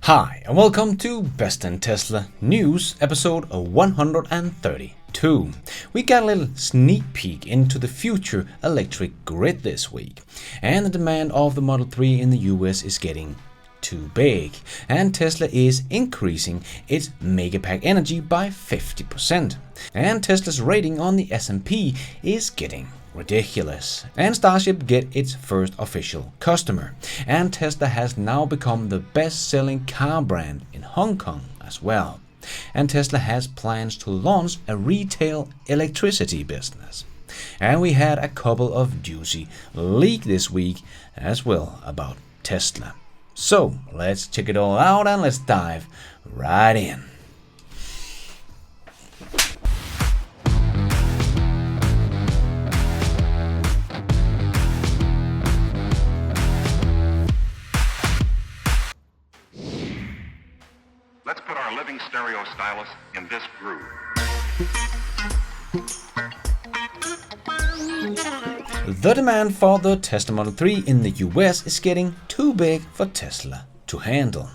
Hi, and welcome to Best in Tesla News, episode 132. We got a little sneak peek into the future electric grid this week, and the demand of the Model 3 in the US is getting too big, and Tesla is increasing its Megapack energy by 50%, and Tesla's rating on the S&P is getting ridiculous, and Starship get its first official customer, and Tesla has now become the best-selling car brand in Hong Kong as well, and Tesla has plans to launch a retail electricity business. And we had a couple of juicy leaks this week as well about Tesla. So let's check it all out and let's dive right in. Let's put our living stereo stylus in this groove. The demand for the Tesla Model 3 in the US is getting too big for Tesla to handle.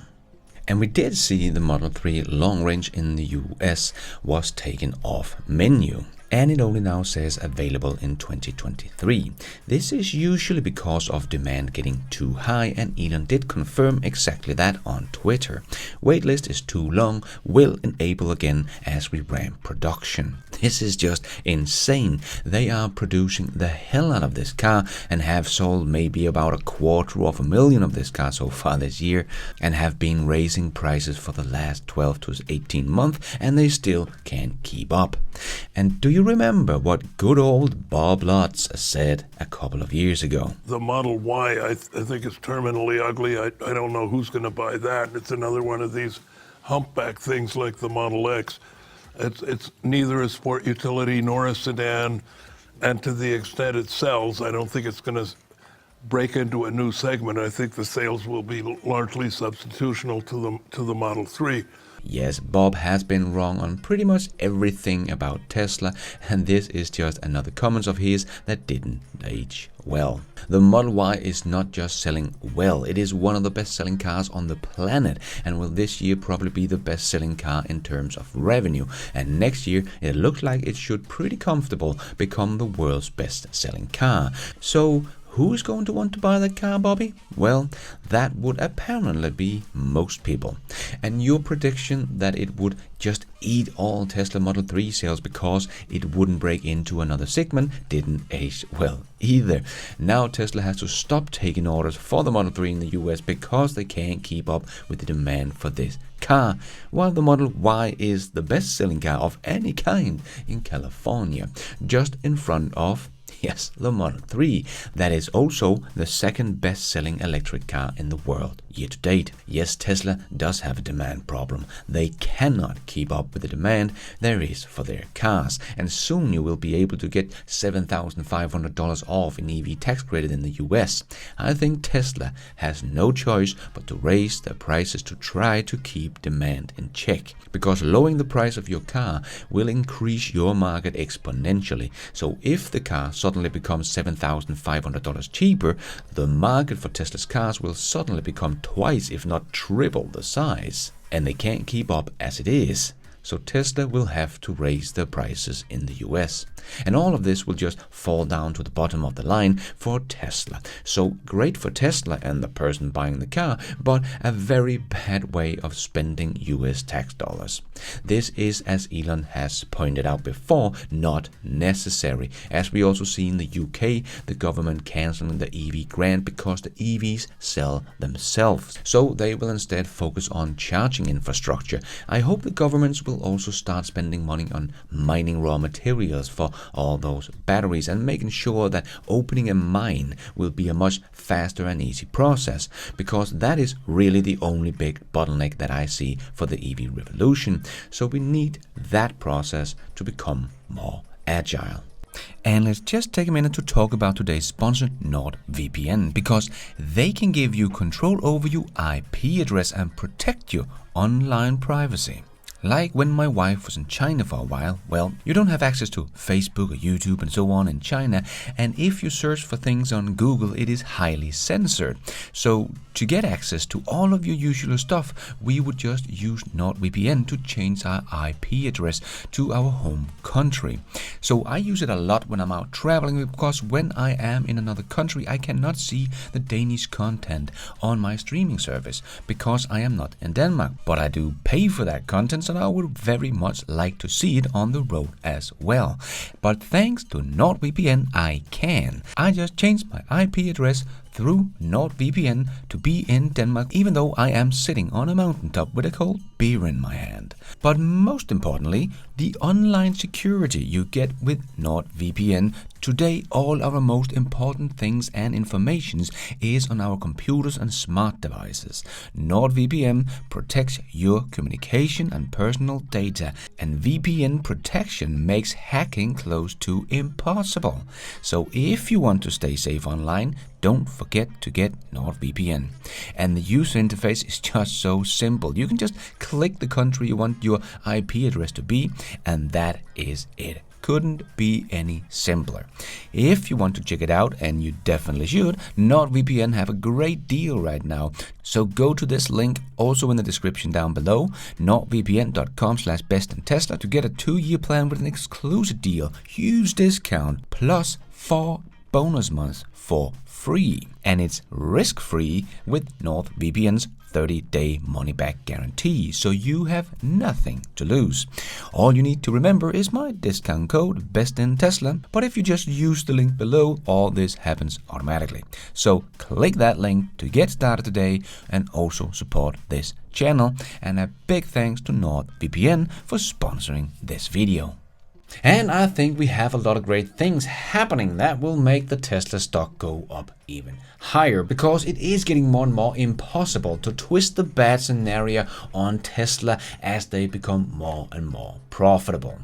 And we did see the Model 3 long range in the US was taken off menu, and it only now says available in 2023. This is usually because of demand getting too high, and Elon did confirm exactly that on Twitter. Waitlist is too long, will enable again as we ramp production. This is just insane. They are producing the hell out of this car and have sold maybe about 250,000 of this car so far this year, and have been raising prices for the last 12 to 18 months, and they still can't keep up. And do you remember what good old Bob Lutz said a couple of years ago? The Model Y, I think is terminally ugly. I don't know who's going to buy that. It's another one of these humpback things like the Model X. It's neither a sport utility nor a sedan, and to the extent it sells, I don't think it's going to break into a new segment. I think the sales will be largely substitutional to the Model 3. Yes, Bob has been wrong on pretty much everything about Tesla, and this is just another comment of his that didn't age well. The Model Y is not just selling well, it is one of the best-selling cars on the planet, and will this year probably be the best-selling car in terms of revenue. And next year, it looks like it should pretty comfortable become the world's best-selling car. So who's going to want to buy that car, Bobby? Well, that would apparently be most people. And your prediction that it would just eat all Tesla Model 3 sales because it wouldn't break into another segment didn't age well either. Now Tesla has to stop taking orders for the Model 3 in the US because they can't keep up with the demand for this car, while the Model Y is the best-selling car of any kind in California, just in front of the Model 3, that is also the second best-selling electric car in the world year to date. Yes, Tesla does have a demand problem. They cannot keep up with the demand there is for their cars, and soon you will be able to get $7,500 off in EV tax credit in the US. I think Tesla has no choice but to raise their prices to try to keep demand in check, because lowering the price of your car will increase your market exponentially. So if the car suddenly becomes $7,500 cheaper, the market for Tesla's cars will suddenly become twice, if not triple the size, and they can't keep up as it is. So Tesla will have to raise their prices in the US. And all of this will just fall down to the bottom of the line for Tesla. So great for Tesla and the person buying the car, but a very bad way of spending US tax dollars. This is, as Elon has pointed out before, not necessary. As we also see in the UK, the government cancelling the EV grant because the EVs sell themselves. So they will instead focus on charging infrastructure. I hope the governments will also start spending money on mining raw materials for all those batteries, and making sure that opening a mine will be a much faster and easy process, because that is really the only big bottleneck that I see for the EV revolution. So we need that process to become more agile. And let's just take a minute to talk about today's sponsor, NordVPN, because they can give you control over your IP address and protect your online privacy. Like when my wife was in China for a while, well, you don't have access to Facebook or YouTube and so on in China, and if you search for things on Google, it is highly censored. So to get access to all of your usual stuff, we would just use NordVPN to change our IP address to our home country. So I use it a lot when I'm out traveling, because when I am in another country, I cannot see the Danish content on my streaming service because I am not in Denmark. But I do pay for that content, so I would very much like to see it on the road as well. But thanks to NordVPN, I can. I just changed my IP address through NordVPN to be in Denmark, even though I am sitting on a mountaintop with a cold beer in my hand. But most importantly, the online security you get with NordVPN. Today, all our most important things and informations is on our computers and smart devices. NordVPN protects your communication and personal data, and VPN protection makes hacking close to impossible. So if you want to stay safe online, don't forget to get NordVPN. And the user interface is just so simple. You can just click the country you want your IP address to be, and that is it. Couldn't be any simpler. If you want to check it out, and you definitely should, NordVPN have a great deal right now. So go to this link also in the description down below, nordvpn.com/bestinTesla, to get a 2-year plan with an exclusive deal, huge discount, plus 4 bonus months for free. And it's risk-free with NordVPN's 30-day money-back guarantee, so you have nothing to lose. All you need to remember is my discount code BestInTESLA, but if you just use the link below, all this happens automatically. So click that link to get started today and also support this channel. And a big thanks to NordVPN for sponsoring this video. And I think we have a lot of great things happening that will make the Tesla stock go up even higher, because it is getting more and more impossible to twist the bad scenario on Tesla as they become more and more profitable.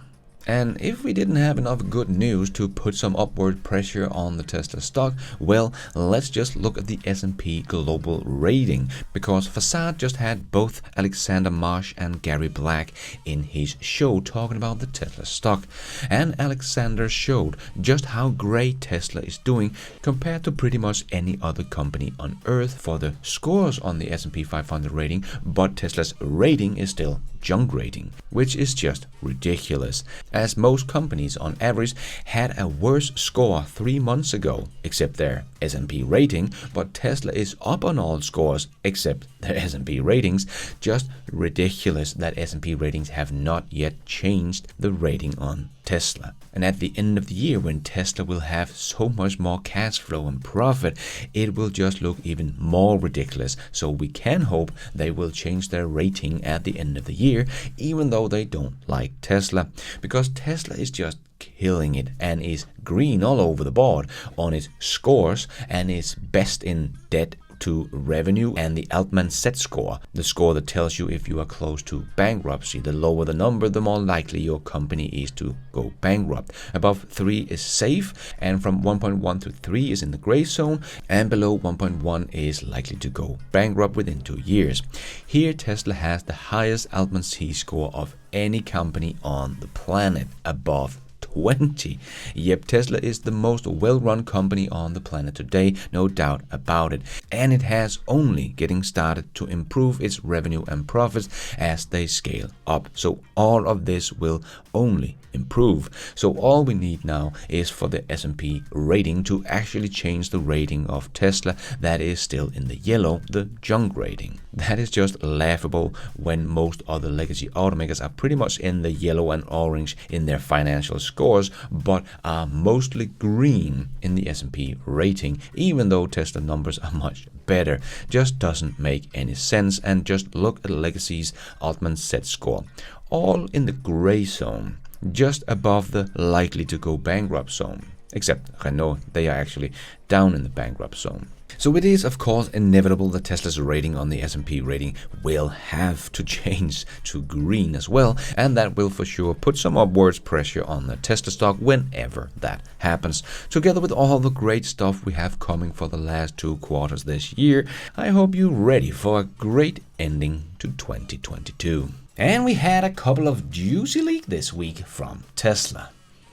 And if we didn't have enough good news to put some upward pressure on the Tesla stock, well, let's just look at the S&P Global rating, because Facade just had both Alexander Marsh and Gary Black in his show talking about the Tesla stock. And Alexander showed just how great Tesla is doing compared to pretty much any other company on earth for the scores on the S&P 500 rating, but Tesla's rating is still junk rating, which is just ridiculous, as most companies on average had a worse score 3 months ago, except their S&P rating, but Tesla is up on all scores except their S&P ratings. Just ridiculous that S&P ratings have not yet changed the rating on Tesla. And at the end of the year, when Tesla will have so much more cash flow and profit, it will just look even more ridiculous. So we can hope they will change their rating at the end of the year, even though they don't like Tesla, because Tesla is just killing it and is green all over the board on its scores, and is best in debt to revenue and the Altman set score, the score that tells you if you are close to bankruptcy. The lower the number, the more likely your company is to go bankrupt. Above 3 is safe, and from 1.1 to 3 is in the gray zone, and below 1.1 is likely to go bankrupt within 2 years. Here Tesla has the highest Altman C score of any company on the planet, above 20. Yep, Tesla is the most well-run company on the planet today, no doubt about it. And it has only getting started to improve its revenue and profits as they scale up. So all of this will only improve. So all we need now is for the S&P rating to actually change the rating of Tesla that is still in the yellow, the junk rating. That is just laughable when most other legacy automakers are pretty much in the yellow and orange in their financial scores, but are mostly green in the S&P rating, even though Tesla numbers are much better. Just doesn't make any sense. And just look at Legacy's Altman set score, all in the gray zone, just above the likely to go bankrupt zone. Except Renault, they are actually down in the bankrupt zone. So it is, of course, inevitable that Tesla's rating on the S&P rating will have to change to green as well, and that will for sure put some upwards pressure on the Tesla stock whenever that happens. Together with all the great stuff we have coming for the last 2 quarters this year, I hope you're ready for a great ending to 2022. And we had a couple of juicy leaks this week from Tesla.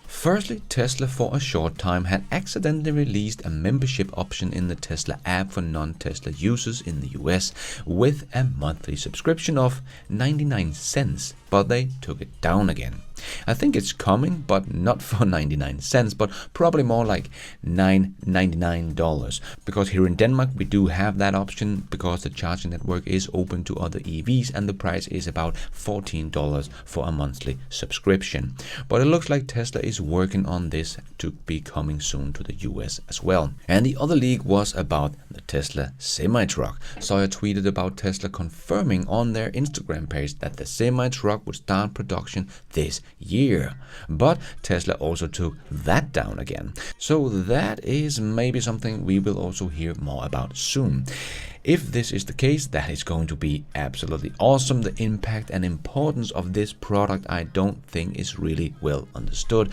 Firstly, Tesla for a short time had accidentally released a membership option in the Tesla app for non-Tesla users in the US with a monthly subscription of 99 cents, but they took it down again. I think it's coming, but not for 99 cents, but probably more like $9.99, because here in Denmark we do have that option because the charging network is open to other EVs and the price is about $14 for a monthly subscription. But it looks like Tesla is working on this to be coming soon to the US as well. And the other leak was about the Tesla semi-truck. So I tweeted about Tesla confirming on their Instagram page that the semi-truck would start production this year. But Tesla also took that down again. So that is maybe something we will also hear more about soon. If this is the case, that is going to be absolutely awesome. The impact and importance of this product I don't think is really well understood.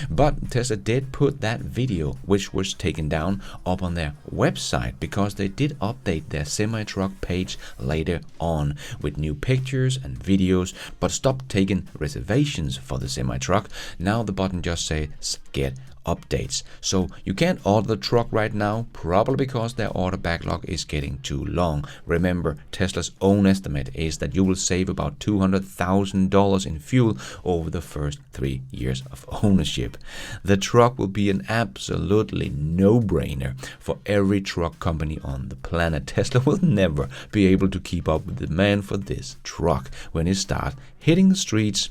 But Tesla did put that video, which was taken down, up on their website because they did update their semi-truck page later on with new pictures and videos, but stopped taking reservations for the semi-truck. Now the button just says get updates. So you can't order the truck right now, probably because their order backlog is getting too long. Remember, Tesla's own estimate is that you will save about $200,000 in fuel over the first 3 years of ownership. The truck will be an absolutely no-brainer for every truck company on the planet. Tesla will never be able to keep up with the demand for this truck when it starts hitting the streets.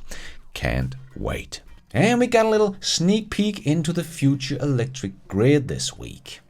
Can't wait. And we got a little sneak peek into the future electric grid this week.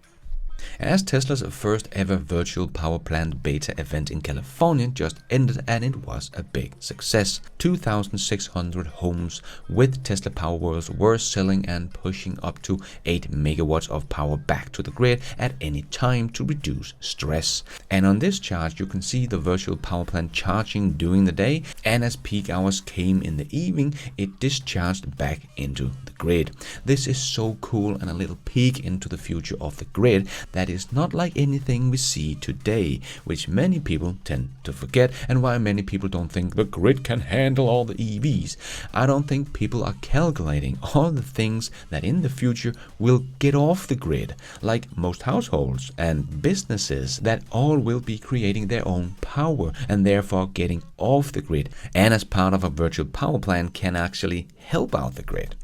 As Tesla's first ever virtual power plant beta event in California just ended, and it was a big success. 2,600 homes with Tesla Powerwalls were selling and pushing up to 8 megawatts of power back to the grid at any time to reduce stress. And on this chart you can see the virtual power plant charging during the day, and as peak hours came in the evening it discharged back into the grid. This is so cool and a little peek into the future of the grid that is not like anything we see today, which many people tend to forget, and why many people don't think the grid can handle all the EVs. I don't think people are calculating all the things that in the future will get off the grid, like most households and businesses that all will be creating their own power and therefore getting off the grid, and as part of a virtual power plant can actually help out the grid.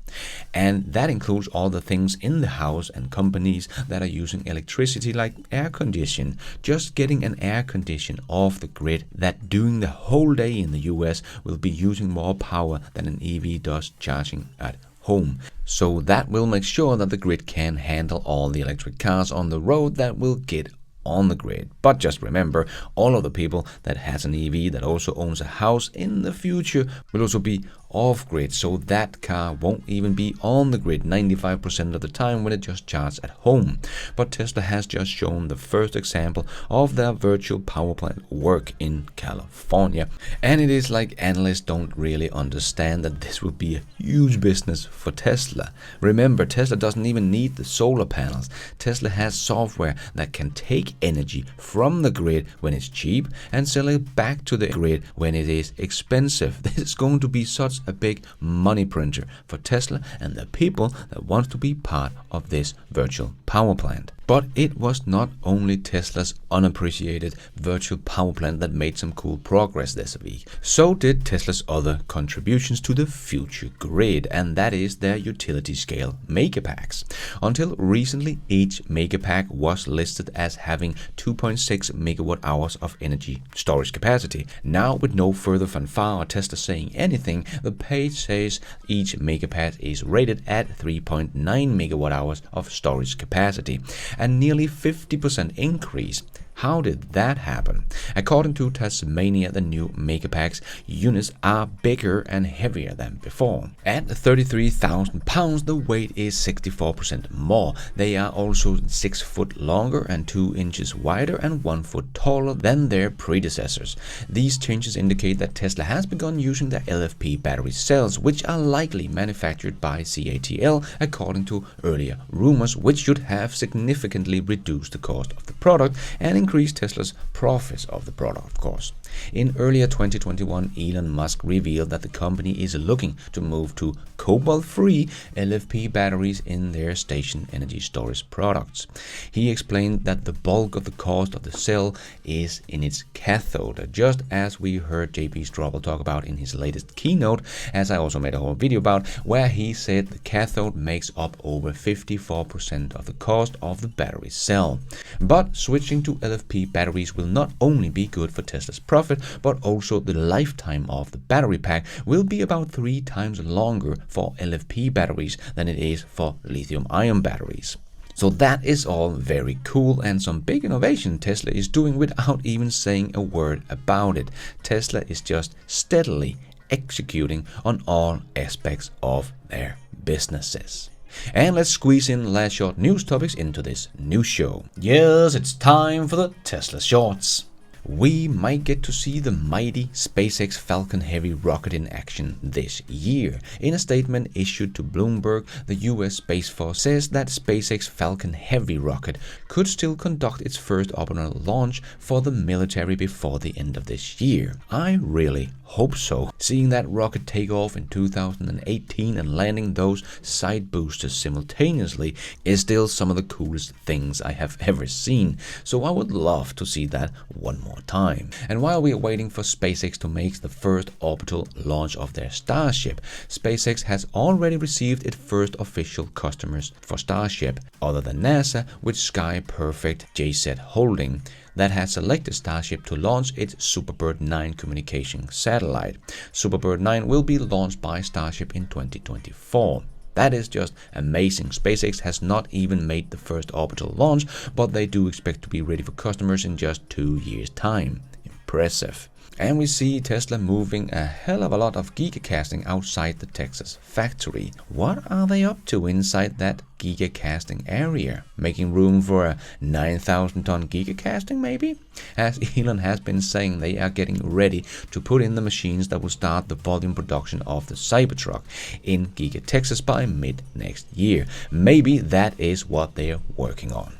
And that includes all the things in the house and companies that are using electricity, like air condition. Just getting an air condition off the grid that during the whole day in the US will be using more power than an EV does charging at home. So that will make sure that the grid can handle all the electric cars on the road that will get on the grid. But just remember, all of the people that has an EV that also owns a house in the future will also be off grid, so that car won't even be on the grid 95% of the time when it just charges at home. But Tesla has just shown the first example of their virtual power plant work in California, and it is like analysts don't really understand that this will be a huge business for Tesla. Remember, Tesla doesn't even need the solar panels. Tesla has software that can take energy from the grid when it's cheap and sell it back to the grid when it is expensive. This is going to be such a big money printer for Tesla and the people that want to be part of this virtual power plant. But it was not only Tesla's unappreciated virtual power plant that made some cool progress this week. So did Tesla's other contributions to the future grid, and that is their utility scale Megapacks. Until recently, each Megapack was listed as having 2.6 megawatt hours of energy storage capacity. Now, with no further fanfare or Tesla saying anything, the page says each Megapack is rated at 3.9 megawatt hours of storage capacity, a nearly 50% increase. How did that happen? According to Tasmania, the new Megapacks units are bigger and heavier than before. At 33,000 pounds, the weight is 64% more. They are also 6 foot longer and 2 inches wider and 1 foot taller than their predecessors. These changes indicate that Tesla has begun using their LFP battery cells, which are likely manufactured by CATL, according to earlier rumors, which should have significantly reduced the cost of the product and increase Tesla's profits of the product, of course. In earlier 2021, Elon Musk revealed that the company is looking to move to cobalt-free LFP batteries in their station energy storage products. He explained that the bulk of the cost of the cell is in its cathode, just as we heard JP Straubel talk about in his latest keynote, as I also made a whole video about, where he said the cathode makes up over 54% of the cost of the battery cell. But switching to LFP batteries will not only be good for Tesla's profit, but also the lifetime of the battery pack will be about 3 times longer for LFP batteries than it is for lithium-ion batteries. So that is all very cool and some big innovation Tesla is doing without even saying a word about it. Tesla is just steadily executing on all aspects of their businesses. And let's squeeze in last short news topics into this new show. Yes, it's time for the Tesla Shorts. We might get to see the mighty SpaceX Falcon Heavy rocket in action this year. In a statement issued to Bloomberg, the US Space Force says that SpaceX Falcon Heavy rocket could still conduct its first orbital launch for the military before the end of this year. I really hope so. Seeing that rocket take off in 2018 and landing those side boosters simultaneously is still some of the coolest things I have ever seen. So I would love to see that one more time. And while we are waiting for SpaceX to make the first orbital launch of their Starship, SpaceX has already received its first official customers for Starship, other than NASA, with Sky Perfect JZ Holding, that has selected Starship to launch its Superbird 9 communication satellite. Superbird 9 will be launched by Starship in 2024. That is just amazing. SpaceX has not even made the first orbital launch, but they do expect to be ready for customers in just 2 years' time. Impressive. And we see Tesla moving a hell of a lot of gigacasting outside the Texas factory. What are they up to inside that gigacasting area? Making room for a 9,000-ton gigacasting maybe? As Elon has been saying, they are getting ready to put in the machines that will start the volume production of the Cybertruck in Giga Texas by mid next year. Maybe that is what they're working on.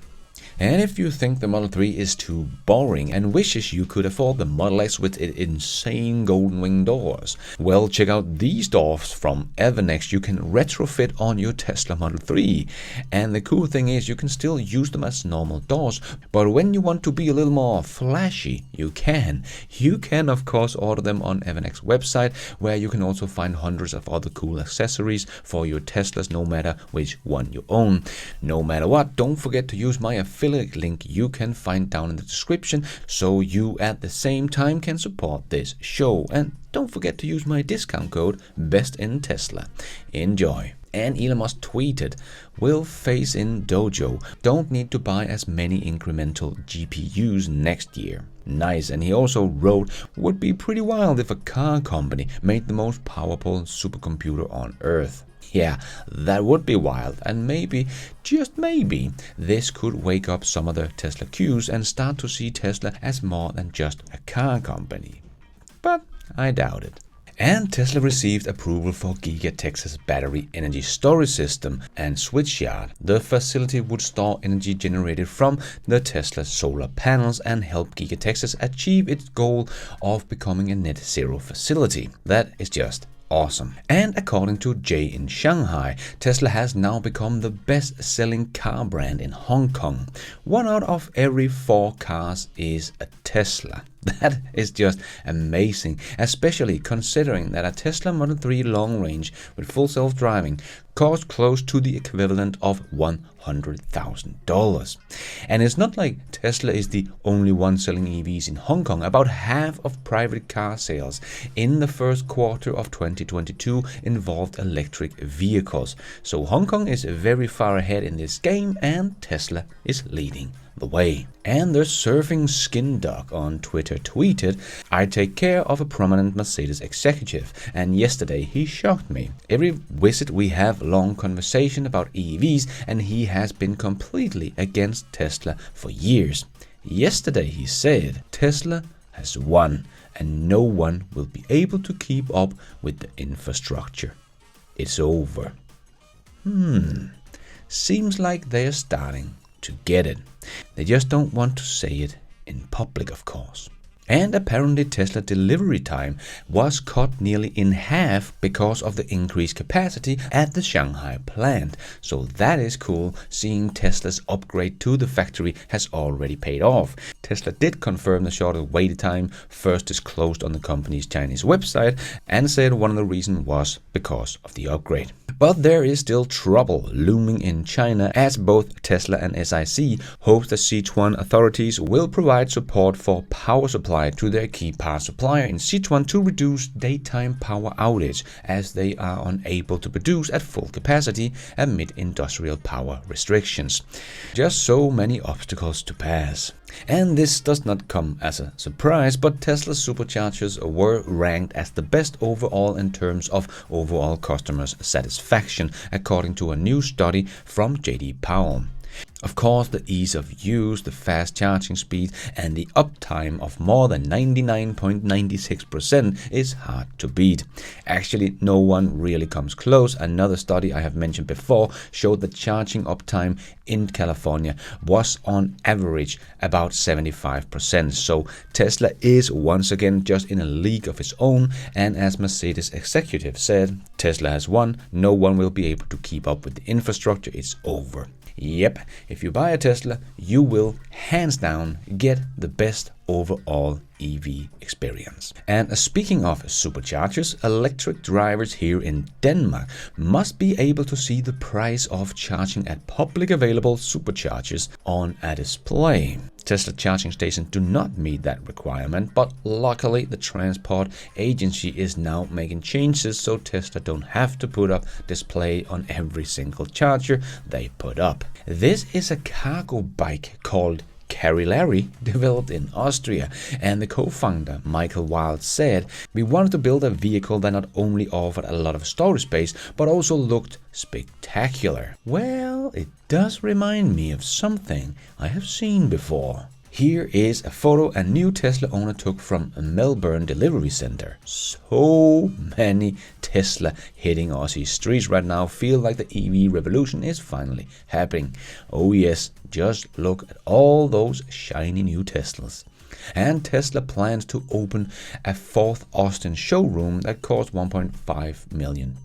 And if you think the Model 3 is too boring and wishes you could afford the Model S with its insane golden wing doors, well, check out these doors from Evernext you can retrofit on your Tesla Model 3. And the cool thing is you can still use them as normal doors, but when you want to be a little more flashy, you can. You can of course order them on Evernext website, where you can also find hundreds of other cool accessories for your Teslas, no matter which one you own. No matter what, don't forget to use my affiliate link you can find down in the description, so you at the same time can support this show. And don't forget to use my discount code BestInTESLA. Enjoy. And Elon Musk tweeted, "Will phase in Dojo. Don't need to buy as many incremental GPUs next year." Nice. And he also wrote, "Would be pretty wild if a car company made the most powerful supercomputer on Earth." Yeah, that would be wild, and maybe, just maybe, this could wake up some of the Tesla Qs and start to see Tesla as more than just a car company. But I doubt it. And Tesla received approval for Giga Texas battery energy storage system and switchyard. The facility would store energy generated from the Tesla solar panels and help Giga Texas achieve its goal of becoming a net zero facility. That is just awesome. And according to Jay in Shanghai, Tesla has now become the best-selling car brand in Hong Kong. 1 out of every 4 cars is a Tesla. That is just amazing, especially considering that a Tesla Model 3 long range with full self-driving costs close to the equivalent of $100,000. And it's not like Tesla is the only one selling EVs in Hong Kong. About half of private car sales in the first quarter of 2022 involved electric vehicles. So Hong Kong is very far ahead in this game, and Tesla is leading the way. And the surfing skin dog on Twitter tweeted, "I take care of a prominent Mercedes executive, and yesterday he shocked me. Every visit we have long conversation about EVs, and he has been completely against Tesla for years. Yesterday he said, Tesla has won, and no one will be able to keep up with the infrastructure. It's over." Seems like they're starting to get it. They just don't want to say it in public, of course. And apparently Tesla delivery time was cut nearly in half because of the increased capacity at the Shanghai plant. So that is cool, seeing Tesla's upgrade to the factory has already paid off. Tesla did confirm the shorter wait time first disclosed on the company's Chinese website and said one of the reasons was because of the upgrade. But there is still trouble looming in China as both Tesla and SIC hopes the Sichuan authorities will provide support for power supply to their key power supplier in Sichuan to reduce daytime power outage as they are unable to produce at full capacity amid industrial power restrictions. Just so many obstacles to pass. And this does not come as a surprise, but Tesla superchargers were ranked as the best overall in terms of overall customers' satisfaction, according to a new study from J.D. Power. Of course, the ease of use, the fast charging speed, and the uptime of more than 99.96% is hard to beat. Actually, no one really comes close. Another study I have mentioned before showed that charging uptime in California was on average about 75%. So Tesla is once again just in a league of its own, and as Mercedes executive said, Tesla has won. No one will be able to keep up with the infrastructure. It's over. Yep, if you buy a Tesla, you will hands down get the best overall EV experience. And speaking of superchargers, electric drivers here in Denmark must be able to see the price of charging at public available superchargers on a display. Tesla charging stations do not meet that requirement, but luckily the transport agency is now making changes so Tesla don't have to put up display on every single charger they put up. This is a cargo bike called Carillary, developed in Austria, and the co-founder Michael Wild said, "We wanted to build a vehicle that not only offered a lot of storage space but also looked spectacular." Well, it does remind me of something I have seen before. Here is a photo a new Tesla owner took from a Melbourne delivery center. So many Tesla hitting Aussie streets right now feel like the EV revolution is finally happening. Oh yes, just look at all those shiny new Teslas. And Tesla plans to open a fourth Austin showroom that costs $1.5 million,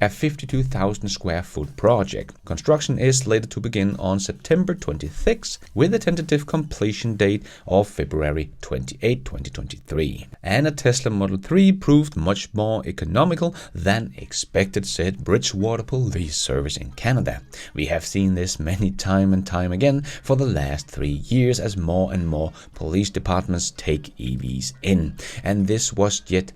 a 52,000 square foot project. Construction is slated to begin on September 26 with a tentative completion date of February 28, 2023. And a Tesla Model 3 proved much more economical than expected, said Bridgewater Police Service in Canada. "We have seen this many time and time again for the last 3 years as more and more police departments take EVs in, and this was just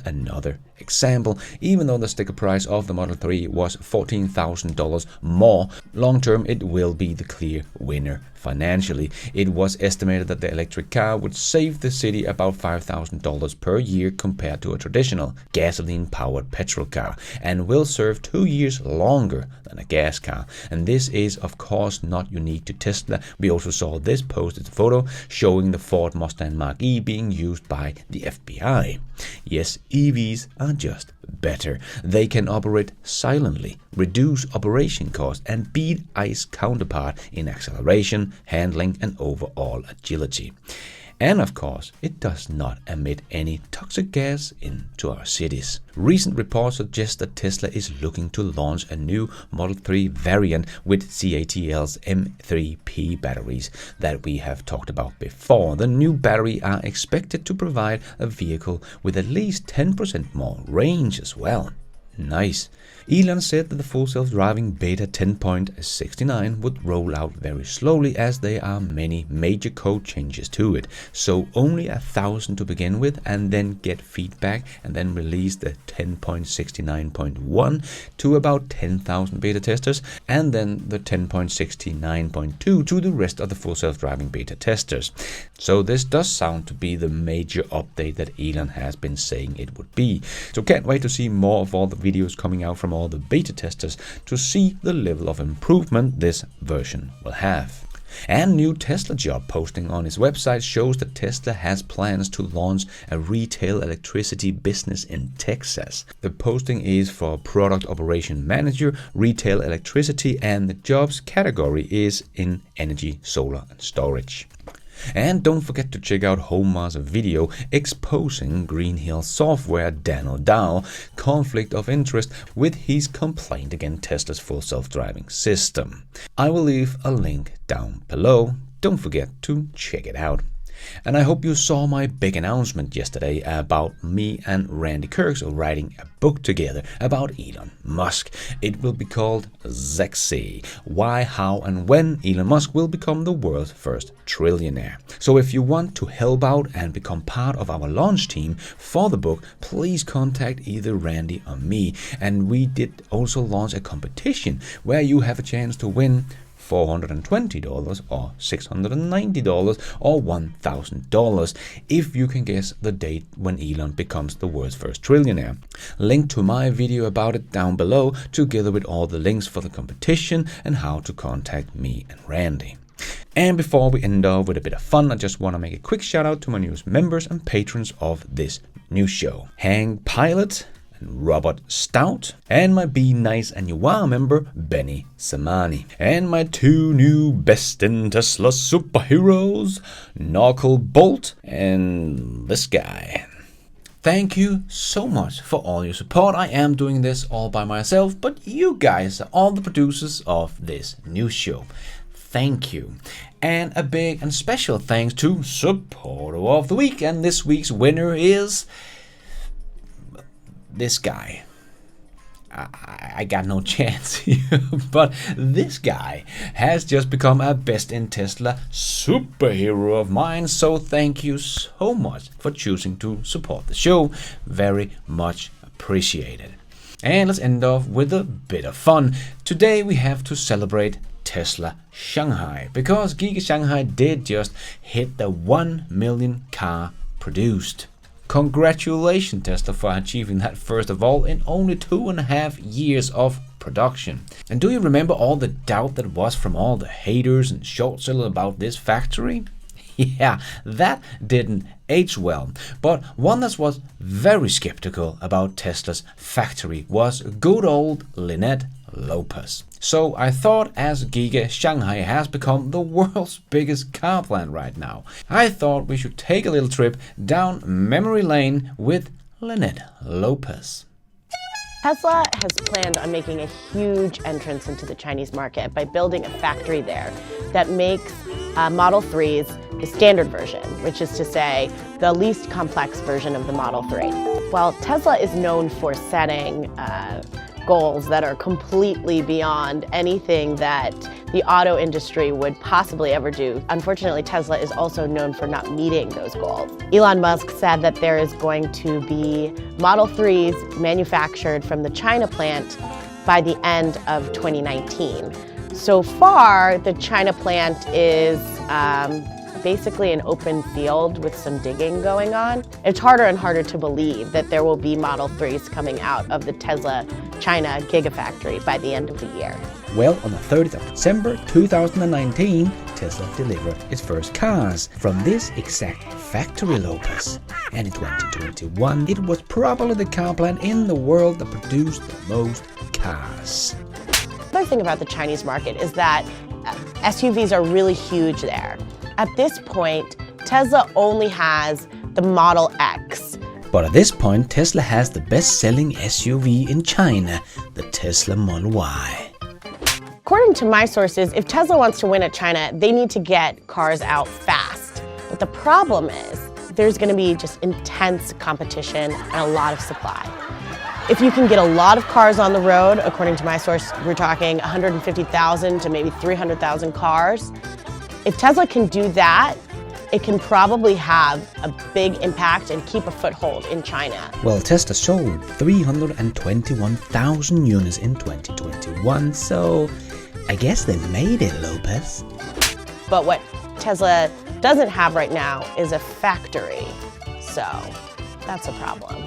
another example. Even though the sticker price of the Model 3 was $14,000 more, long term it will be the clear winner financially. It was estimated that the electric car would save the city about $5,000 per year compared to a traditional gasoline-powered petrol car, and will serve 2 years longer than a gas car. And this is of course not unique to Tesla. We also saw this posted photo showing the Ford Mustang Mach-E being used by the FBI. Yes, EVs are just better. They can operate silently, reduce operation costs, and beat ICE counterpart in acceleration, handling, and overall agility. And of course, it does not emit any toxic gas into our cities. Recent reports suggest that Tesla is looking to launch a new Model 3 variant with CATL's M3P batteries that we have talked about before. The new battery are expected to provide a vehicle with at least 10% more range as well. Nice. Elon said that the full self-driving beta 10.69 would roll out very slowly as there are many major code changes to it. So only 1,000 to begin with, and then get feedback, and then release the 10.69.1 to about 10,000 beta testers, and then the 10.69.2 to the rest of the full self-driving beta testers. So this does sound to be the major update that Elon has been saying it would be. So can't wait to see more of all the videos coming out from all the beta testers to see the level of improvement this version will have. And new Tesla job posting on his website shows that Tesla has plans to launch a retail electricity business in Texas. The posting is for product operation manager, retail electricity, and the jobs category is in energy, solar, and storage. And don't forget to check out Homer's video exposing Greenhill software Daniel Dow conflict of interest with his complaint against Tesla's full self-driving system. I will leave a link down below. Don't forget to check it out. And I hope you saw my big announcement yesterday about me and Randy Kirks writing a book together about Elon Musk. It will be called Sexy: Why, How and When Elon Musk Will Become the World's First Trillionaire. So if you want to help out and become part of our launch team for the book, please contact either Randy or me. And we did also launch a competition where you have a chance to win $420 or $690 or $1,000 if you can guess the date when Elon becomes the world's first trillionaire. Link to my video about it down below, together with all the links for the competition and how to contact me and Randy. And before we end off with a bit of fun, I just want to make a quick shout out to my newest members and patrons of this new show: Hang Pilot and Robert Stout, and my Be Nice and You Are member Benny Samani, and my two new Best in Tesla superheroes, Knuckle Bolt and this guy. Thank you so much for all your support. I am doing this all by myself, but you guys are all the producers of this new show. Thank you. And a big and special thanks to Supporter of the Week, and this week's winner is this guy. I got no chance here, but this guy has just become a Best in Tesla superhero of mine, so thank you so much for choosing to support the show. Very much appreciated. And let's end off with a bit of fun. Today we have to celebrate Tesla Shanghai, because Giga Shanghai did just hit the 1 million car produced. Congratulations, Tesla, for achieving that first of all in only 2.5 years of production. And do you remember all the doubt that was from all the haters and short sellers about this factory? Yeah, that didn't age well. But one that was very skeptical about Tesla's factory was good old Lynette Lopez. So I thought, as Giga Shanghai has become the world's biggest car plant right now, I thought we should take a little trip down memory lane with Lynette Lopez. Tesla has planned on making a huge entrance into the Chinese market by building a factory there that makes Model 3s the standard version, which is to say the least complex version of the Model 3. While Tesla is known for setting goals that are completely beyond anything that the auto industry would possibly ever do, unfortunately, Tesla is also known for not meeting those goals. Elon Musk said that there is going to be Model 3s manufactured from the China plant by the end of 2019. So far, the China plant is basically an open field with some digging going on. It's harder and harder to believe that there will be Model 3s coming out of the Tesla China Gigafactory by the end of the year. Well, on the 30th of December 2019, Tesla delivered its first cars from this exact factory, Lopez. And in 2021, it was probably the car plant in the world that produced the most cars. Another thing about the Chinese market is that SUVs are really huge there. At this point, Tesla only has the Model X. But at this point, Tesla has the best-selling SUV in China, the Tesla Model Y. According to my sources, if Tesla wants to win at China, they need to get cars out fast. But the problem is, there's going to be just intense competition and a lot of supply. If you can get a lot of cars on the road, according to my source, we're talking 150,000 to maybe 300,000 cars. If Tesla can do that, it can probably have a big impact and keep a foothold in China. Well, Tesla sold 321,000 units in 2021, so I guess they made it, Lopez. But what Tesla doesn't have right now is a factory, so that's a problem.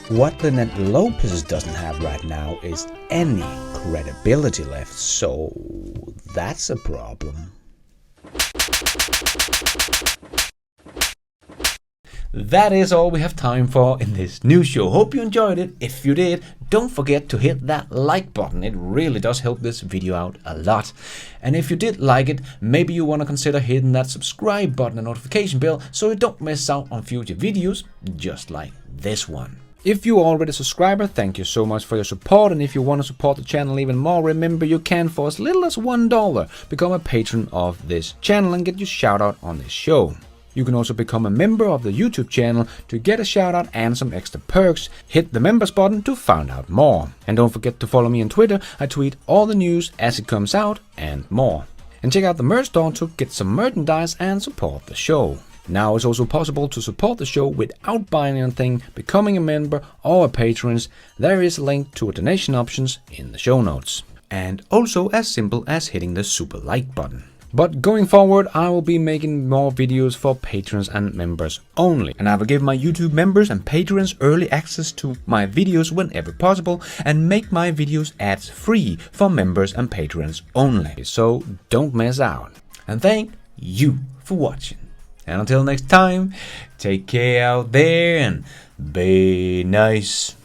What Lynette Lopez doesn't have right now is any credibility left, so that's a problem. that is all we have time for in this new show. Hope you enjoyed it. If you did, don't forget to hit that like button. It really does help this video out a lot. And if you did like it, maybe you want to consider hitting that subscribe button and notification bell so you don't miss out on future videos just like this one. If you're already a subscriber, thank you so much for your support, and if you want to support the channel even more, remember you can, for as little as $1, become a patron of this channel and get your shout out on this show. You can also become a member of the YouTube channel to get a shout out and some extra perks. Hit the members button to find out more. And don't forget to follow me on Twitter. I tweet all the news as it comes out and more. And check out the merch store to get some merchandise and support the show. Now it's also possible to support the show without buying anything, becoming a member or a patron. There is a link to a donation options in the show notes. And also as simple as hitting the super like button. But going forward, I will be making more videos for patrons and members only. And I will give my YouTube members and patrons early access to my videos whenever possible and make my videos ads free for members and patrons only. So don't miss out. And thank you for watching. And until next time, take care out there and be nice.